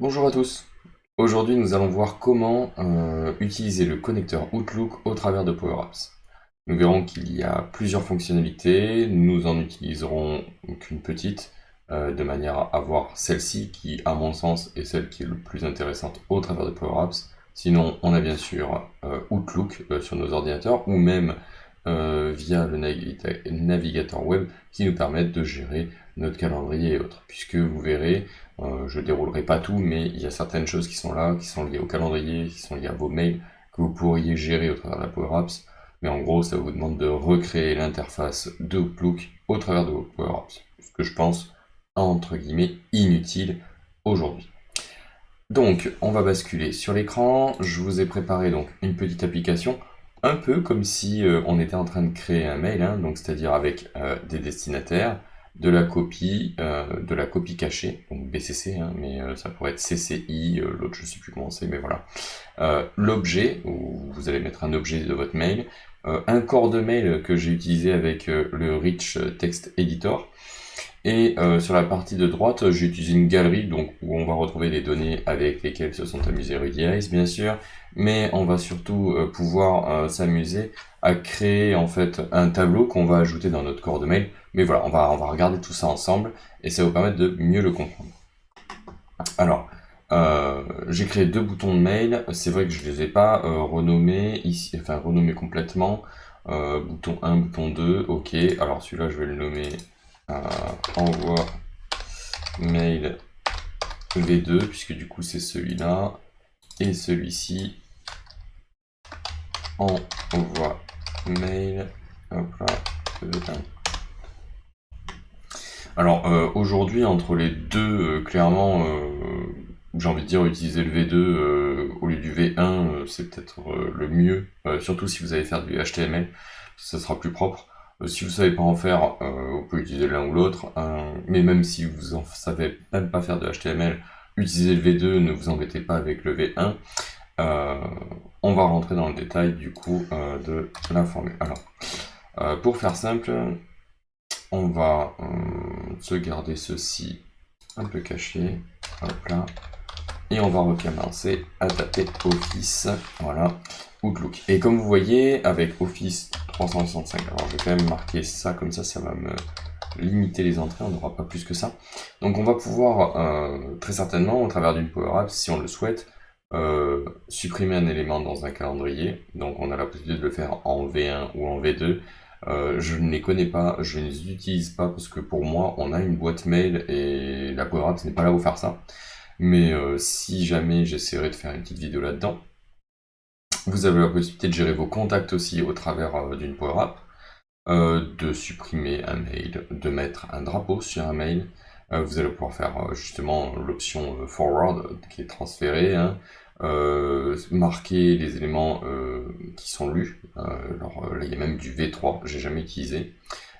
Bonjour à tous. Aujourd'hui, nous allons voir comment utiliser le connecteur Outlook au travers de Power Apps. Nous verrons qu'il y a plusieurs fonctionnalités. Nous en utiliserons qu'une petite, de manière à avoir celle-ci qui, à mon sens, est celle qui est le plus intéressante au travers de Power Apps. Sinon, on a bien sûr Outlook sur nos ordinateurs ou même via le navigateur web qui nous permettent de gérer notre calendrier et autres. Puisque vous verrez, je déroulerai pas tout, mais il y a certaines choses qui sont là, qui sont liées au calendrier, qui sont liées à vos mails, que vous pourriez gérer au travers de la Power Apps. Mais en gros, ça vous demande de recréer l'interface de Outlook au travers de vos Power Apps. Ce que je pense, entre guillemets, inutile aujourd'hui. Donc, on va basculer sur l'écran. Je vous ai préparé donc une petite application, un peu comme si on était en train de créer un mail, hein, donc c'est-à-dire avec des destinataires, de la copie cachée, donc BCC, hein, mais ça pourrait être CCI, l'autre je sais plus comment c'est, mais voilà. L'objet, où vous allez mettre un objet de votre mail, un corps de mail que j'ai utilisé avec le Rich Text Editor. Et sur la partie de droite, j'ai utilisé une galerie donc, où on va retrouver les données avec lesquelles se sont amusés Rudy Hayes, bien sûr, mais on va surtout pouvoir s'amuser à créer en fait un tableau qu'on va ajouter dans notre corps de mail. Mais voilà, on va regarder tout ça ensemble et ça va vous permettre de mieux le comprendre. Alors, j'ai créé deux boutons de mail. C'est vrai que je les ai pas renommés ici, enfin renommés complètement. Bouton 1, bouton 2, ok. Alors celui-là, je vais le nommer envoi mail V2, puisque du coup c'est celui-là. Et celui-ci, envoie mail, hop là, V1. Alors aujourd'hui, entre les deux, clairement, j'ai envie de dire utiliser le V2 au lieu du V1, c'est peut-être le mieux, surtout si vous allez faire du HTML, ça sera plus propre. Si vous savez pas en faire, vous pouvez utiliser l'un ou l'autre, mais même si vous en savez même pas faire de HTML, utilisez le V2, ne vous embêtez pas avec le V1. On va rentrer dans le détail du coup de la formule. Alors, pour faire simple, on va se garder ceci un peu caché, hop là, et on va recommencer à taper Office, voilà, Outlook. Et comme vous voyez, avec Office 365, alors je vais quand même marquer ça, comme ça va me limiter les entrées, on n'aura pas plus que ça. Donc on va pouvoir, très certainement, au travers d'une Power App, si on le souhaite, supprimer un élément dans un calendrier. Donc on a la possibilité de le faire en V1 ou en V2. Je ne les connais pas, je ne les utilise pas parce que pour moi, on a une boîte mail et la Power Apps n'est pas là pour faire ça. Mais si jamais j'essaierai de faire une petite vidéo là-dedans, vous avez la possibilité de gérer vos contacts aussi au travers d'une Power App, de supprimer un mail, de mettre un drapeau sur un mail. Vous allez pouvoir faire justement l'option forward qui est transférée, hein, marquer les éléments qui sont lus. Alors là, il y a même du V3, j'ai jamais utilisé.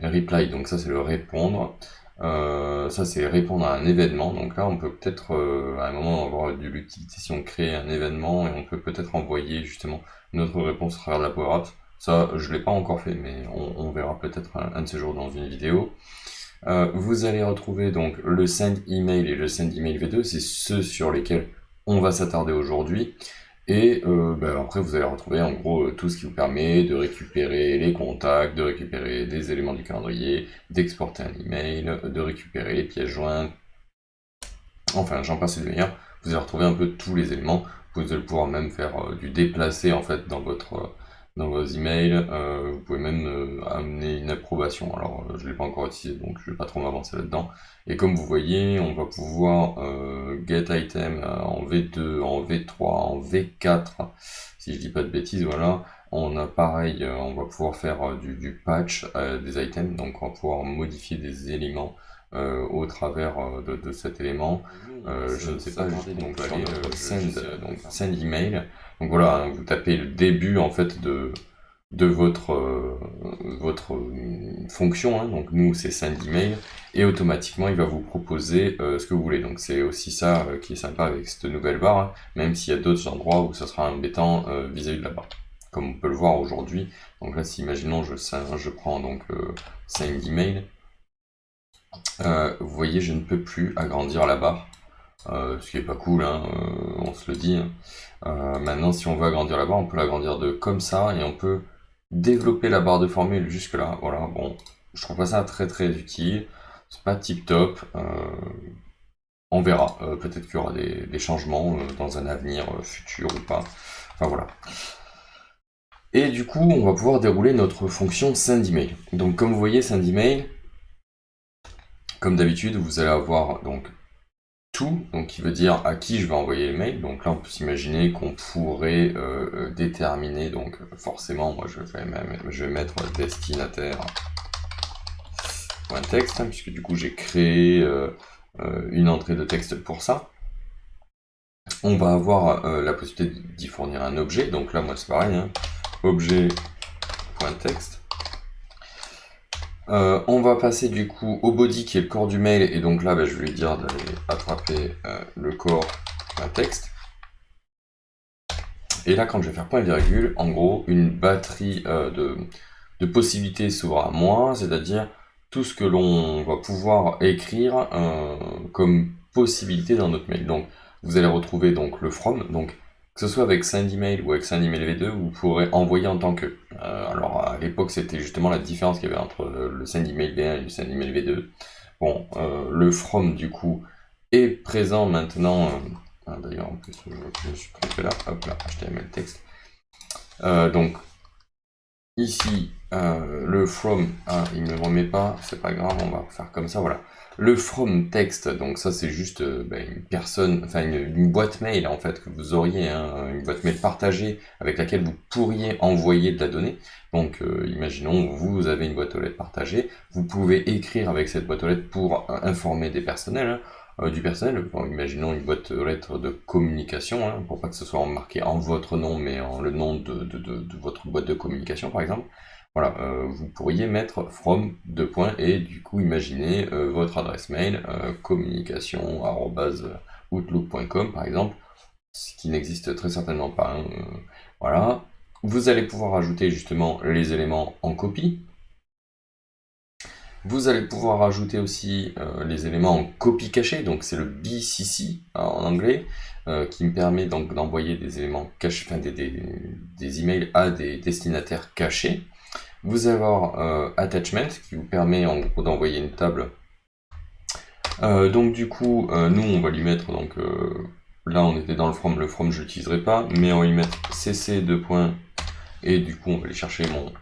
Reply, donc ça c'est le répondre. Ça c'est répondre à un événement. Donc là, on peut peut-être à un moment avoir de l'utilité si on crée un événement et on peut peut-être envoyer justement notre réponse à travers la Power Apps. Ça, je l'ai pas encore fait, mais on verra peut-être un de ces jours dans une vidéo. Vous allez retrouver donc le Send Email et le Send Email V2, c'est ceux sur lesquels on va s'attarder aujourd'hui. Et après, vous allez retrouver en gros tout ce qui vous permet de récupérer les contacts, de récupérer des éléments du calendrier, d'exporter un email, de récupérer les pièces jointes. Enfin, j'en passe et de meilleur. Vous allez retrouver un peu tous les éléments. Vous allez pouvoir même faire du déplacer en fait dans vos emails. Vous pouvez même amener une approbation. Alors, je l'ai pas encore utilisé, donc je vais pas trop m'avancer là-dedans. Et comme vous voyez, on va pouvoir get item en V2, en V3, en V4, si je dis pas de bêtises, voilà. On a pareil, on va pouvoir faire du patch des items, donc on va pouvoir modifier des éléments au travers de cet élément. Je ne sais pas, juste donc aller send email. Donc voilà, hein, vous tapez le début en fait de votre fonction, hein. Donc nous c'est send email et automatiquement il va vous proposer ce que vous voulez. Donc c'est aussi ça qui est sympa avec cette nouvelle barre, hein, même s'il y a d'autres endroits où ça sera embêtant vis-à-vis de la barre, comme on peut le voir aujourd'hui. Donc là, si imaginons je prends donc send email, vous voyez, je ne peux plus agrandir la barre. ce qui est pas cool, hein, on se le dit. Hein. Maintenant, si on veut agrandir la barre, on peut l'agrandir de comme ça, et on peut développer la barre de formule jusque là. Voilà, bon, je trouve pas ça très très utile, c'est pas tip top. On verra, peut-être qu'il y aura des changements dans un avenir futur ou pas. Enfin voilà. Et du coup, on va pouvoir dérouler notre fonction send email. Donc comme vous voyez, send email, comme d'habitude, vous allez avoir donc tout, donc qui veut dire à qui je vais envoyer le mail. Donc là, on peut s'imaginer qu'on pourrait déterminer, donc forcément, moi je vais mettre destinataire.texte, hein, puisque du coup j'ai créé une entrée de texte pour ça. On va avoir la possibilité d'y fournir un objet, donc là moi c'est pareil, hein, objet.text. On va passer du coup au body qui est le corps du mail, et donc là je vais lui dire d'aller attraper le corps.text. Et là quand je vais faire point virgule, en gros une batterie de possibilités s'ouvre à moi, c'est-à-dire tout ce que l'on va pouvoir écrire comme possibilité dans notre mail. Donc vous allez retrouver donc le from, donc que ce soit avec send email ou avec send email v2, vous pourrez envoyer en tant que. Alors à l'époque c'était justement la différence qu'il y avait entre le send email v1 et le send email v2. Bon, le from du coup est présent maintenant. D'ailleurs en plus je me suis trompé là, hop là, HTML texte. Donc ici, le from, il ne me remet pas, c'est pas grave, on va faire comme ça, voilà. Le from text, donc ça c'est juste une personne, enfin une boîte mail en fait que vous auriez, hein, une boîte mail partagée avec laquelle vous pourriez envoyer de la donnée. Donc imaginons, vous avez une boîte aux lettres partagée, vous pouvez écrire avec cette boîte aux lettres pour informer des personnels, hein, du personnel. Bon, imaginons une boîte aux lettres de communication, hein, pour pas que ce soit marqué en votre nom, mais en le nom de votre boîte de communication par exemple. Voilà, vous pourriez mettre from et du coup imaginer votre adresse mail communication@outlook.com par exemple, ce qui n'existe très certainement pas. Hein, voilà, vous allez pouvoir ajouter justement les éléments en copie. Vous allez pouvoir ajouter aussi les éléments en copie cachée, donc c'est le BCC en anglais, qui me permet donc d'envoyer des éléments cachés, enfin des emails à des destinataires cachés. Vous allez avoir attachment qui vous permet en gros d'envoyer une table. Donc du coup, nous on va lui mettre donc là on était dans le from je l'utiliserai pas, mais on va lui mettre cc et du coup on va aller chercher mon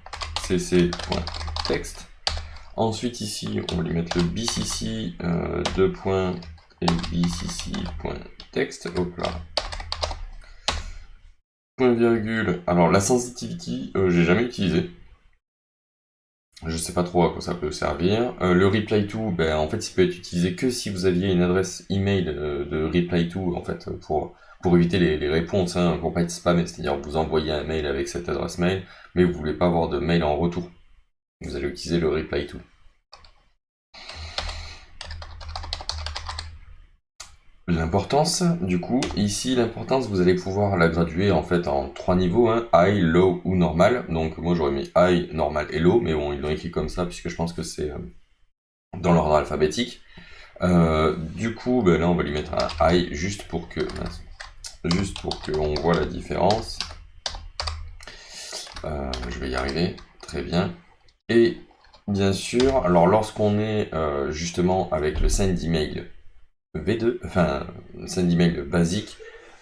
cc.text. Ensuite ici on va lui mettre le bcc et bcc.text. Hop là. Point virgule. Alors la sensitivity, j'ai jamais utilisé. Je sais pas trop à quoi ça peut servir. Le reply to, en fait, il peut être utilisé que si vous aviez une adresse email de reply to, en fait, pour éviter les réponses, hein, pour pas être spammé. C'est-à-dire vous envoyez un mail avec cette adresse mail, mais vous voulez pas avoir de mail en retour. Vous allez utiliser le reply to. L'importance, du coup, ici, l'importance, vous allez pouvoir la graduer en fait en 3 niveaux, hein, high, low ou normal. Donc moi j'aurais mis high, normal et low, mais bon, ils l'ont écrit comme ça puisque je pense que c'est dans l'ordre alphabétique. Du coup, là on va lui mettre un high juste pour que on voit la différence. Je vais y arriver, très bien. Et bien sûr, alors lorsqu'on est justement avec le send email V2, enfin send email basique,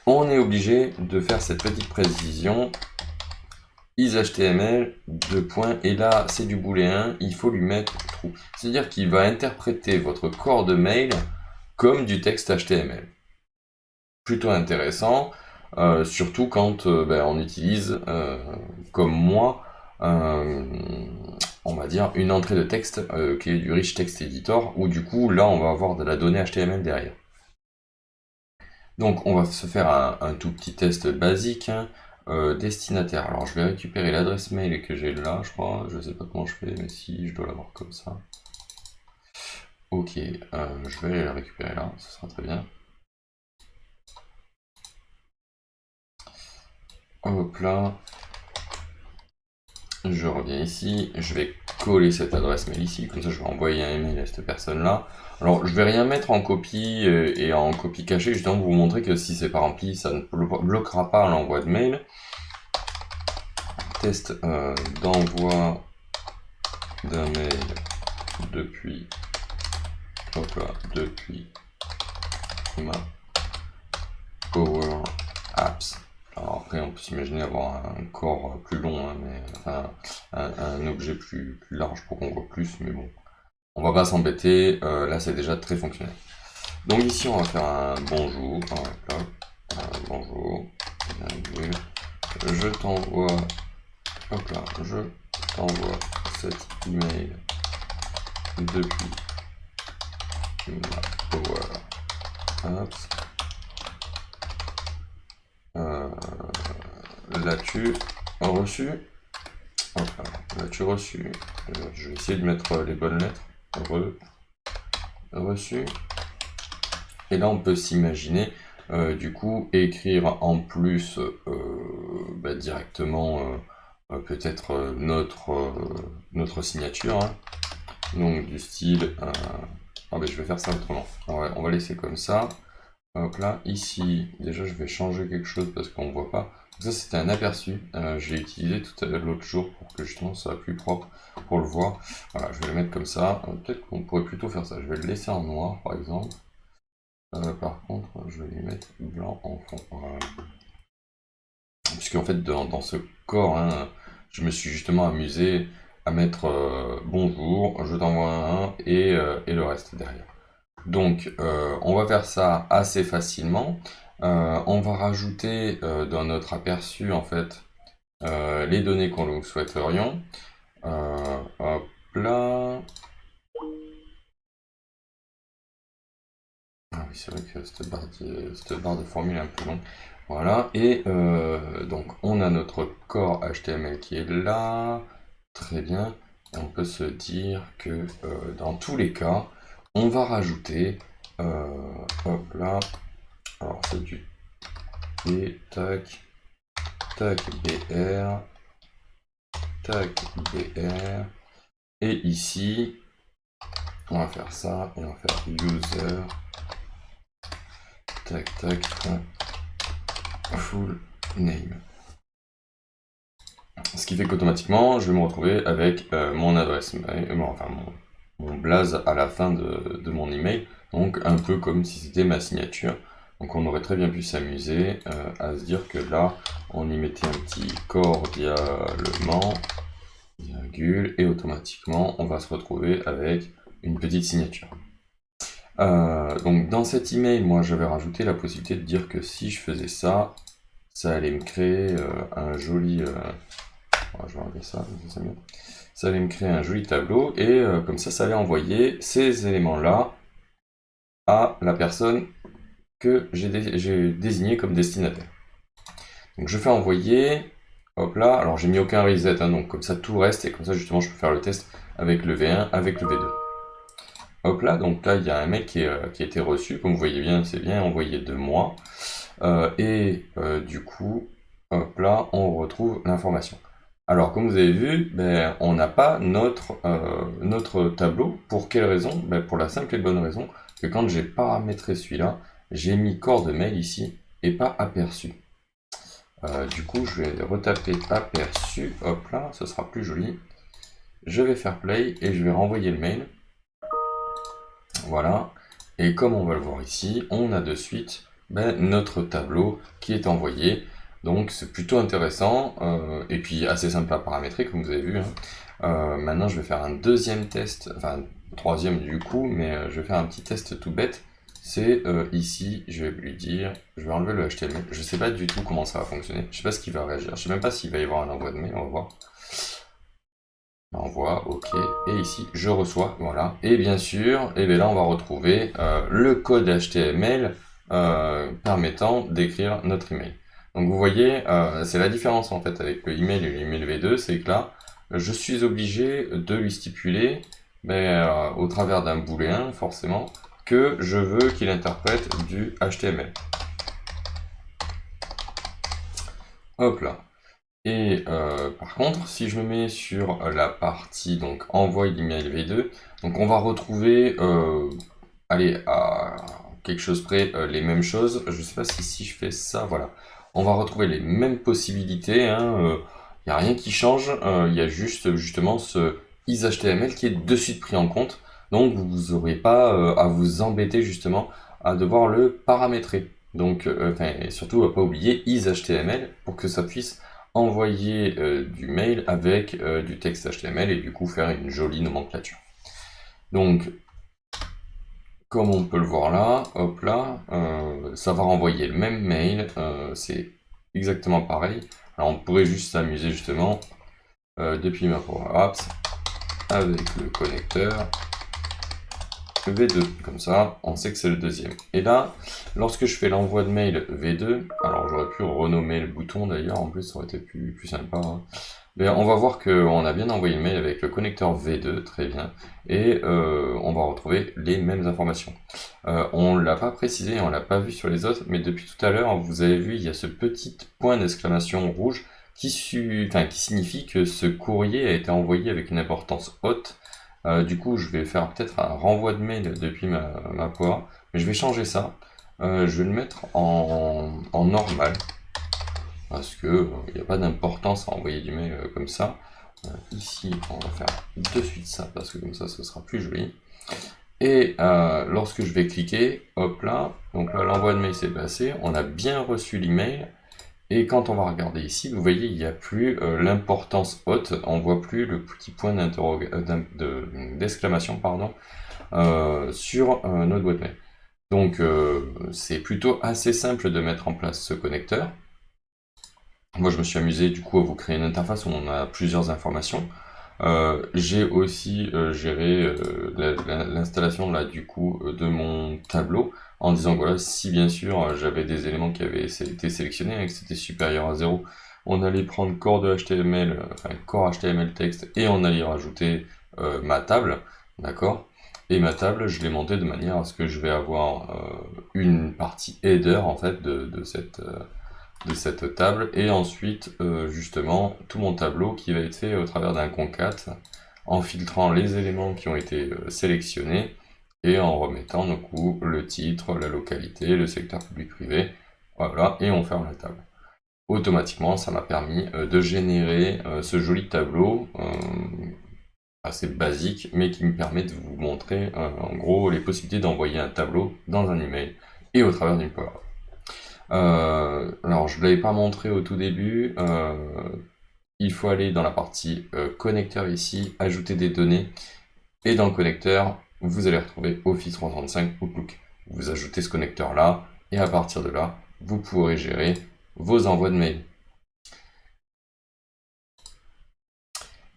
on est obligé de faire cette petite précision isHTML, et là c'est du booléen, il faut lui mettre true. C'est-à-dire qu'il va interpréter votre corps de mail comme du texte HTML. Plutôt intéressant, surtout quand on utilise, comme moi, on va dire une entrée de texte qui est du Rich Text Editor, où du coup là on va avoir de la donnée HTML derrière. Donc on va se faire un tout petit test basique, hein. Destinataire. Alors je vais récupérer l'adresse mail que j'ai là, je crois. Je sais pas comment je fais, mais si je dois l'avoir comme ça. Ok, je vais aller la récupérer là, ce sera très bien. Hop là. Je reviens ici, je vais coller cette adresse mail ici, comme ça je vais envoyer un email à cette personne-là. Alors je vais rien mettre en copie et en copie cachée, justement pour vous montrer que si c'est pas rempli, ça ne bloquera pas l'envoi de mail. Test d'envoi d'un mail depuis, hop là, depuis ma Power Apps. Alors après on peut s'imaginer avoir un corps plus long, hein, mais enfin un objet plus large pour qu'on voit plus, mais bon, on va pas s'embêter, là c'est déjà très fonctionnel. Donc ici on va faire un bonjour, bonjour, je t'envoie, hop là, je t'envoie cet email depuis ma Power Apps. L'as-tu reçu? Enfin, l'as-tu reçu? Je vais essayer de mettre les bonnes lettres. Reçu. Et là, on peut s'imaginer, du coup, écrire en plus directement peut-être notre signature. Hein. Donc, du style... je vais faire ça autrement. On va laisser comme ça. Hop là, ici, déjà je vais changer quelque chose parce qu'on ne voit pas. Donc ça c'était un aperçu, j'ai utilisé tout à l'heure l'autre jour pour que justement ça soit plus propre pour le voir. Voilà, je vais le mettre comme ça. Peut-être qu'on pourrait plutôt faire ça. Je vais le laisser en noir par exemple. Par contre, je vais lui mettre blanc en fond. Voilà. Puisqu'en fait, dans ce corps, hein, je me suis justement amusé à mettre bonjour, je t'envoie un et le reste derrière. Donc, on va faire ça assez facilement. On va rajouter dans notre aperçu, en fait, les données qu'on nous souhaiterions. Hop là. Ah oui, c'est vrai que cette barre de formule est un peu longue. Voilà, et donc on a notre corps HTML qui est là. Très bien. Et on peut se dire que dans tous les cas, on va rajouter, hop là, alors c'est du B, tac, tac, BR, tac, BR, et ici, on va faire ça, et on va faire user, tac, tac, full name. Ce qui fait qu'automatiquement, je vais me retrouver avec mon adresse mail, mon blaze à la fin de mon email, donc un peu comme si c'était ma signature. Donc on aurait très bien pu s'amuser à se dire que là, on y mettait un petit cordialement, virgule, et automatiquement, on va se retrouver avec une petite signature. Donc dans cet email, moi j'avais rajouté la possibilité de dire que si je faisais ça, ça allait me créer un joli... je vais enlever ça, ça mieux. Ça allait me créer un joli tableau et comme ça allait envoyer ces éléments-là à la personne que j'ai désigné comme destinataire. Donc je fais envoyer, hop là, alors j'ai mis aucun reset, hein, donc comme ça tout reste et comme ça justement je peux faire le test avec le V1, avec le V2. Hop là, donc là il y a un mail qui a été reçu, comme vous voyez bien, c'est bien envoyé de moi. Du coup, hop là, on retrouve l'information. Alors, comme vous avez vu, on n'a pas notre tableau. Pour quelle raison? Pour la simple et bonne raison que quand j'ai paramétré celui-là, j'ai mis corps de mail ici et pas aperçu. Du coup, je vais retaper aperçu. Hop là, ce sera plus joli. Je vais faire play et je vais renvoyer le mail. Voilà. Et comme on va le voir ici, on a de suite notre tableau qui est envoyé. Donc c'est plutôt intéressant et puis assez simple à paramétrer comme vous avez vu. Hein. Maintenant je vais faire un deuxième test, enfin troisième du coup, mais je vais faire un petit test tout bête. C'est ici, je vais lui dire, je vais enlever le HTML. Je sais pas du tout comment ça va fonctionner. Je sais pas ce qu'il va réagir. Je sais même pas s'il va y avoir un envoi de mail. On va voir. Envoi, ok, et ici je reçois, voilà, et bien sûr, et bien là on va retrouver le code HTML permettant d'écrire notre email. Donc vous voyez, c'est la différence en fait avec le email et l'email V2, c'est que là, je suis obligé de lui stipuler, au travers d'un booléen forcément, que je veux qu'il interprète du HTML. Hop là. Et par contre, si je me mets sur la partie donc envoi l'email V2, donc on va retrouver, allez, à quelque chose près, les mêmes choses. Je sais pas si je fais ça, voilà. On va retrouver les mêmes possibilités, hein, il n'y a rien qui change, il y a juste justement ce isHTML qui est de suite pris en compte. Donc vous n'aurez pas à vous embêter justement à devoir le paramétrer. Donc, enfin, et surtout à pas oublier isHTML pour que ça puisse envoyer du mail avec du texte HTML et du coup faire une jolie nomenclature. Donc, comme on peut le voir là, hop là, ça va renvoyer le même mail, c'est exactement pareil. Alors on pourrait juste s'amuser justement depuis ma Power Apps avec le connecteur V2, comme ça on sait que c'est le deuxième. Et là, lorsque je fais l'envoi de mail V2, alors j'aurais pu renommer le bouton d'ailleurs, en plus ça aurait été plus sympa, hein. Mais on va voir qu'on a bien envoyé le mail avec le connecteur V2, très bien, et on va retrouver les mêmes informations. On l'a pas précisé, on l'a pas vu sur les autres, mais depuis tout à l'heure, vous avez vu, il y a ce petit point d'exclamation rouge qui signifie que ce courrier a été envoyé avec une importance haute. Du coup, je vais faire peut-être un renvoi de mail depuis ma poire, mais je vais changer ça. Je vais le mettre en normal, parce que il n'y a pas d'importance à envoyer du mail comme ça. Ici, on va faire de suite ça, parce que comme ça, ce sera plus joli. Et lorsque je vais cliquer, hop là, donc là, l'envoi de mail s'est passé, on a bien reçu l'email. Et quand on va regarder ici, vous voyez, il n'y a plus l'importance haute, on voit plus le petit point d'exclamation sur notre boîte mail. Donc c'est plutôt assez simple de mettre en place ce connecteur. Moi je me suis amusé du coup à vous créer une interface où on a plusieurs informations. J'ai aussi géré l'installation là du coup de mon tableau en disant voilà, si bien sûr j'avais des éléments qui avaient été sélectionnés et que c'était supérieur à 0, on allait prendre corps de HTML, enfin corps HTML texte, et on allait rajouter ma table, d'accord. Et ma table, je l'ai montée de manière à ce que je vais avoir une partie header en fait de cette table, et ensuite justement tout mon tableau qui va être fait au travers d'un concat en filtrant les éléments qui ont été sélectionnés et en remettant du coup le titre, la localité, le secteur public-privé, voilà, et on ferme la table. Automatiquement, ça m'a permis de générer ce joli tableau assez basique, mais qui me permet de vous montrer en gros les possibilités d'envoyer un tableau dans un email et au travers d'une Power. Alors je ne l'avais pas montré au tout début, il faut aller dans la partie connecteur ici, ajouter des données, et dans le connecteur, vous allez retrouver Office 365 Outlook. Vous ajoutez ce connecteur là, et à partir de là, vous pourrez gérer vos envois de mail.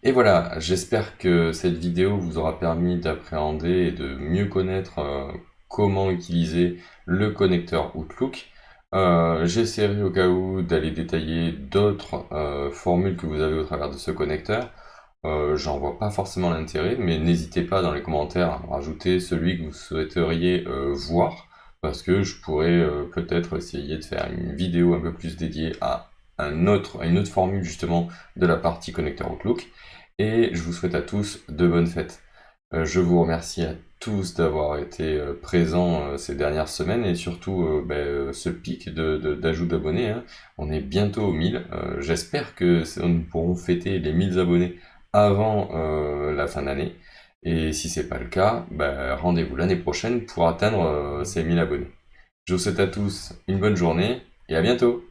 Et voilà, j'espère que cette vidéo vous aura permis d'appréhender et de mieux connaître comment utiliser le connecteur Outlook. J'essaierai au cas où d'aller détailler d'autres formules que vous avez au travers de ce connecteur. J'en vois pas forcément l'intérêt, mais n'hésitez pas dans les commentaires à rajouter celui que vous souhaiteriez voir, parce que je pourrais peut-être essayer de faire une vidéo un peu plus dédiée à une autre formule justement de la partie connecteur Outlook. Et je vous souhaite à tous de bonnes fêtes. Je vous remercie à tous d'avoir été présents ces dernières semaines, et surtout ce pic d'ajout d'abonnés, hein. On est bientôt aux 1000. J'espère que nous pourrons fêter les 1000 abonnés avant la fin d'année. Et si c'est pas le cas, rendez-vous l'année prochaine pour atteindre ces 1000 abonnés. Je vous souhaite à tous une bonne journée et à bientôt.